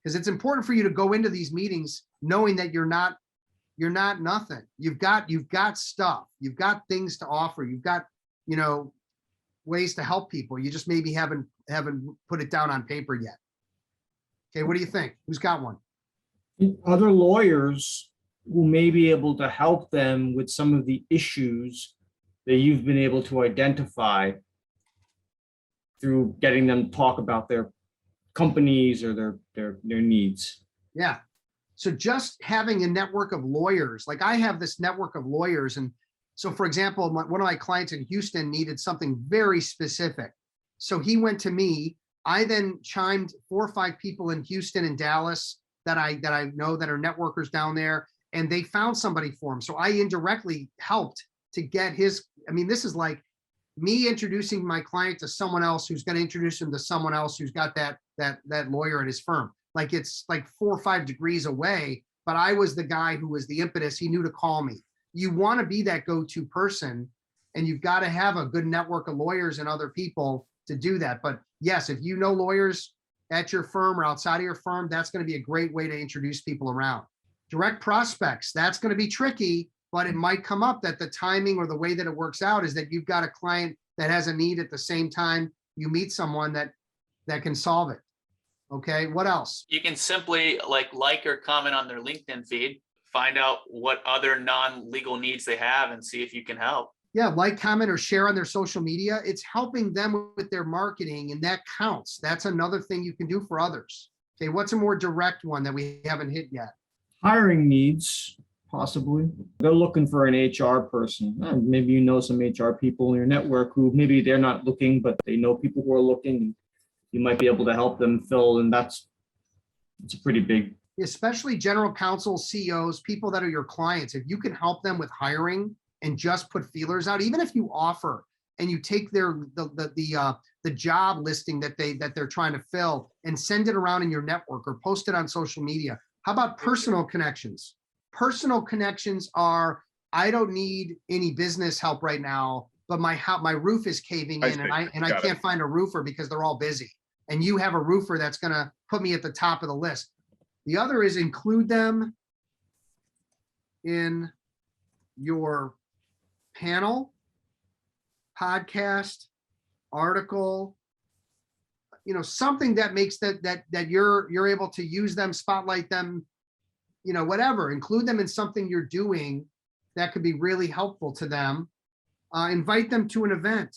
because it's important for you to go into these meetings knowing that you're not nothing. You've got stuff, you've got things to offer, you've got, ways to help people. You just maybe haven't put it down on paper yet. Okay, what do you think? Who's got one? Other lawyers who may be able to help them with some of the issues that you've been able to identify through getting them to talk about their companies or their needs. Yeah. So just having a network of lawyers, like I have this network of lawyers. And so, for example, one of my clients in Houston needed something very specific. So he went to me. I then chimed 4 or 5 people in Houston and Dallas that I know that are networkers down there, and they found somebody for him. So I indirectly helped to get his, this is like me introducing my client to someone else who's going to introduce him to someone else who's got that lawyer at his firm. Like it's like 4 or 5 degrees away, but I was the guy who was the impetus. He knew to call me. You want to be that go-to person, and you've got to have a good network of lawyers and other people to do that. But yes, if you know lawyers at your firm or outside of your firm, that's going to be a great way to introduce people around. Direct prospects, that's going to be tricky, but it might come up that the timing or the way that it works out is that you've got a client that has a need at the same time you meet someone that can solve it. Okay, what else? You can simply like or comment on their LinkedIn feed, find out what other non-legal needs they have and see if you can help. Yeah, like, comment, or share on their social media. It's helping them with their marketing, and that counts. That's another thing you can do for others. Okay, what's a more direct one that we haven't hit yet? Hiring needs, possibly. They're looking for an HR person. Maybe you know some HR people in your network who maybe they're not looking, but they know people who are looking. You might be able to help them fill, and it's a pretty big. Especially general counsel, CEOs, people that are your clients. If you can help them with hiring and just put feelers out, even if you offer and you take the job listing that they're trying to fill and send it around in your network or post it on social media. How about personal connections? Personal connections are, I don't need any business help right now, but my roof is caving in, and I can't find a roofer because they're all busy. And you have a roofer that's going to put me at the top of the list. The other is include them in your panel, podcast, article, something that makes that you're able to use them, spotlight them, whatever. Include them in something you're doing that could be really helpful to them. Invite them to an event.